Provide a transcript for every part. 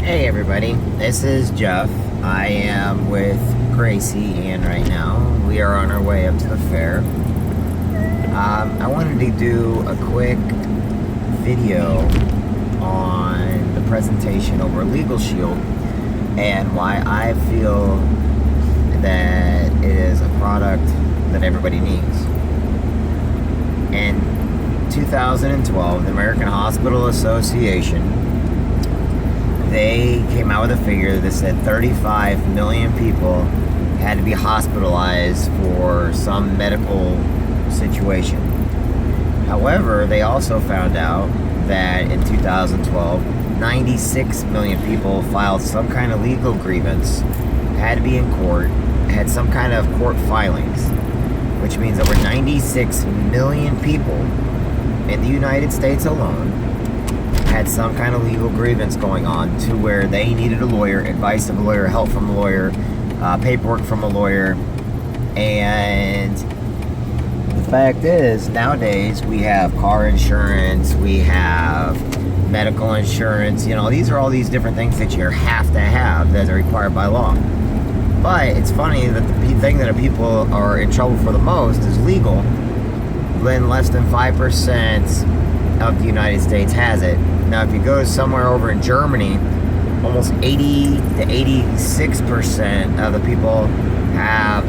Hey everybody, this is Jeff. I am with Gracie and right now we are on our way up to the fair. I wanted to do a quick video on the presentation over Legal Shield and why I feel that it is a product that everybody needs. In 2012, the American Hospital Association, they came out with a figure that said 35 million people had to be hospitalized for some medical situation. However, they also found out that in 2012, 96 million people filed some kind of legal grievance, had to be in court, had some kind of court filings, which means over 96 million people in the United States alone had some kind of legal grievance going on to where they needed a lawyer, advice of a lawyer, help from a lawyer, paperwork from a lawyer. And the fact is, nowadays we have car insurance, we have medical insurance, these are all these different things that you have to have that are required by law. But it's funny that the thing that people are in trouble for the most is legal, when less than 5% of the United States has it. Now, if you go somewhere over in Germany, almost 80 to 86% of the people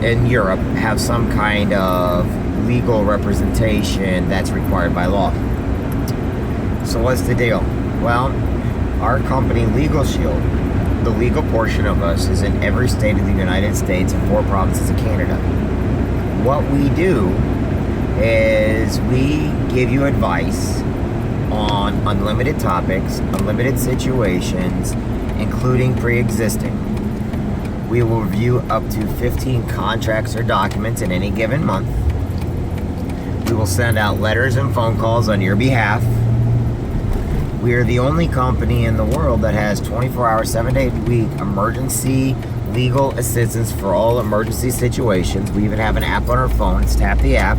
in Europe have some kind of legal representation that's required by law. So what's the deal? Well, our company, Legal Shield, the legal portion of us is in every state of the United States and 4 provinces of Canada. What we do is we give you advice on unlimited topics, unlimited situations, including pre-existing. We will review up to 15 contracts or documents in any given month. We will send out letters and phone calls on your behalf. We are the only company in the world that has 24-hour, 7-day a week emergency legal assistance for all emergency situations. We even have an app on our phone. It's Tap the App.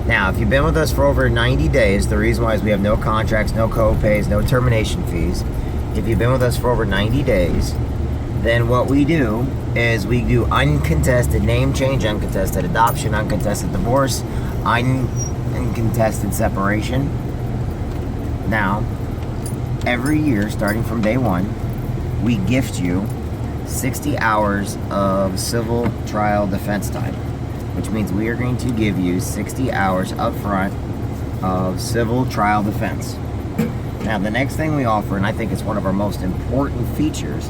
Now, if you've been with us for over 90 days, the reason why is we have no contracts, no co-pays, no termination fees. If you've been with us for over 90 days, then what we do is we do uncontested name change, uncontested adoption, uncontested divorce, uncontested separation. Now, every year, starting from day one, we gift you 60 hours of civil trial defense time, which means we are going to give you 60 hours up front of civil trial defense. Now, the next thing we offer, and I think it's one of our most important features,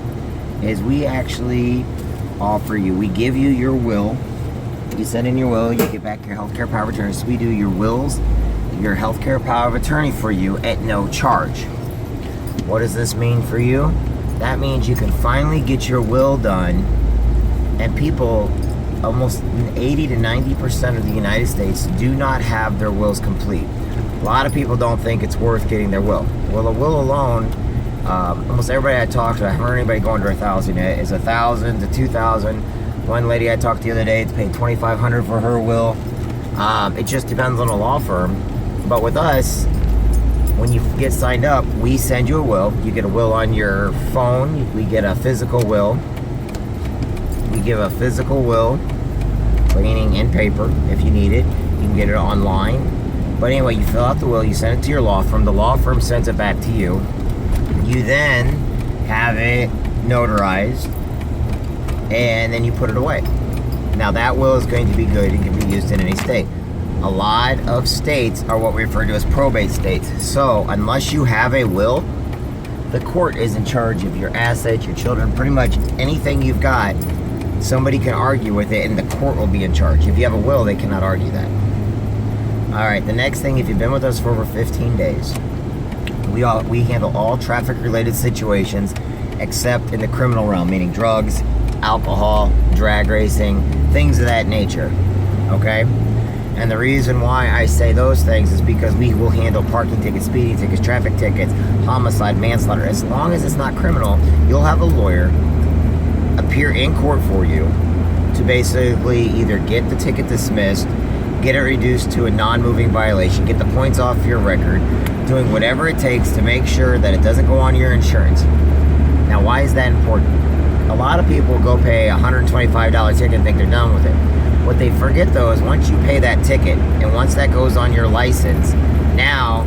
is we actually offer you, we give you your will. You send in your will, you get back your healthcare power of attorney. So we do your wills, your healthcare power of attorney for you at no charge. What does this mean for you? That means you can finally get your will done, and people, almost 80 to 90% of the United States do not have their wills complete. A lot of people don't think it's worth getting their will. Well, a will alone, almost everybody I talked to, I haven't heard anybody go under 1,000 yet, is 1,000 to 2,000. One lady I talked to the other day, it's paid $2,500 for her will. It just depends on the law firm. But with us, when you get signed up, we send you a will. You get a will on your phone. We get a physical will. We give a physical will, meaning in paper if you need it. You can get it online. But anyway, you fill out the will, you send it to your law firm. The law firm sends it back to you. You then have it notarized, and then you put it away. Now, that will is going to be good and can be used in any state. A lot of states are what we refer to as probate states. So, unless you have a will, the court is in charge of your assets, your children, pretty much anything you've got. Somebody can argue with it, and the court will be in charge. If you have a will, they cannot argue that. All right, the next thing, if you've been with us for over 15 days, we handle all traffic-related situations except in the criminal realm, meaning drugs, alcohol, drag racing, things of that nature, okay? And the reason why I say those things is because we will handle parking tickets, speeding tickets, traffic tickets, homicide, manslaughter. As long as it's not criminal, you'll have a lawyer appear in court for you to basically either get the ticket dismissed, get it reduced to a non-moving violation, get the points off your record, doing whatever it takes to make sure that it doesn't go on your insurance. Now, why is that important? A lot of people go pay a $125 ticket and think they're done with it. What they forget, though, is once you pay that ticket, and once that goes on your license, now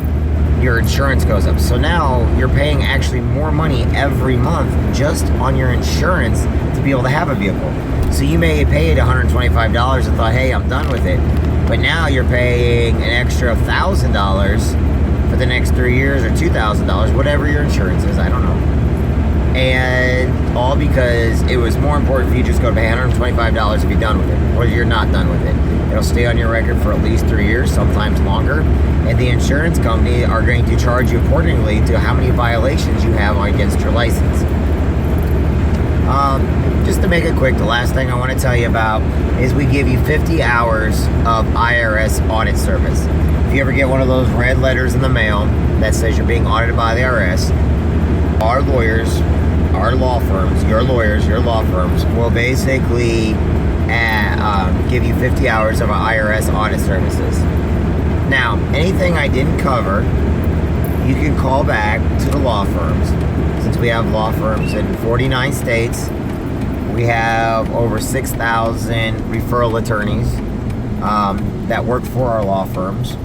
your insurance goes up. So now you're paying actually more money every month just on your insurance to be able to have a vehicle. So you may have paid $125 and thought, hey, I'm done with it. But now you're paying an extra $1,000 for the next 3 years, or $2,000, whatever your insurance is, I don't know. And all because it was more important for you to just go to pay $125 to be done with it, or you're not done with it. It'll stay on your record for at least 3 years, sometimes longer. And the insurance company are going to charge you accordingly to how many violations you have against your license. Just to make it quick, the last thing I want to tell you about is we give you 50 hours of IRS audit service. If you ever get one of those red letters in the mail that says you're being audited by the IRS, our lawyers, our law firms, your lawyers, your law firms will basically give you 50 hours of IRS audit services. Now, anything I didn't cover, you can call back to the law firms. Since we have law firms in 49 states, we have over 6,000 referral attorneys that work for our law firms.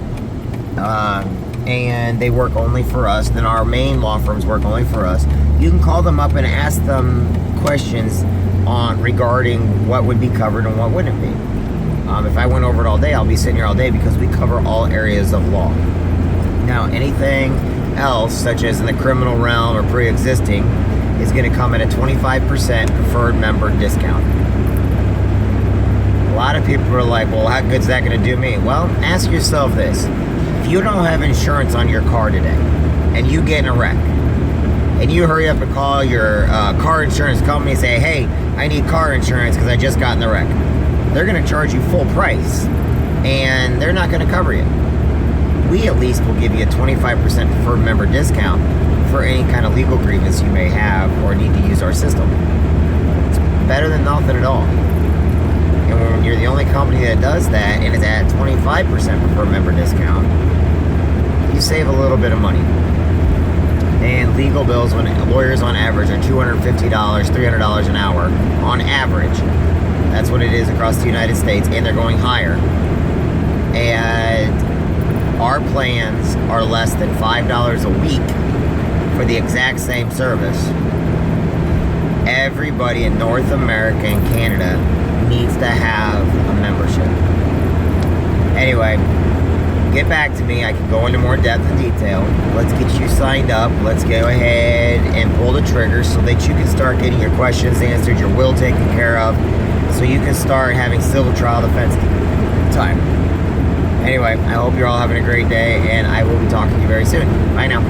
And they work only for us. Then our main law firms work only for us. You can call them up and ask them questions regarding what would be covered and what wouldn't be. If I went over it all day, I'll be sitting here all day because we cover all areas of law. Now, anything else, such as in the criminal realm or pre-existing, is going to come at a 25% preferred member discount. A lot of people are like, well, how good is that going to do me? Well, ask yourself this. If you don't have insurance on your car today, and you get in a wreck, and you hurry up and call your car insurance company and say, hey, I need car insurance because I just got in the wreck, they're going to charge you full price, and they're not going to cover you. We at least will give you a 25% preferred member discount for any kind of legal grievance you may have or need to use our system. It's better than nothing at all. And when you're the only company that does that, and it's at 25% preferred member discount, you save a little bit of money. And legal bills, when lawyers on average are $250, $300 an hour on average. That's what it is across the United States, and they're going higher. And our plans are less than $5 a week for the exact same service. Everybody in North America and Canada needs to have a membership. Anyway, get back to me. I can go into more depth and detail. Let's get you signed up. Let's go ahead and pull the trigger so that you can start getting your questions answered, your will taken care of, so you can start having civil trial defense time. Anyway, I hope you're all having a great day, and I will be talking to you very soon. Bye now.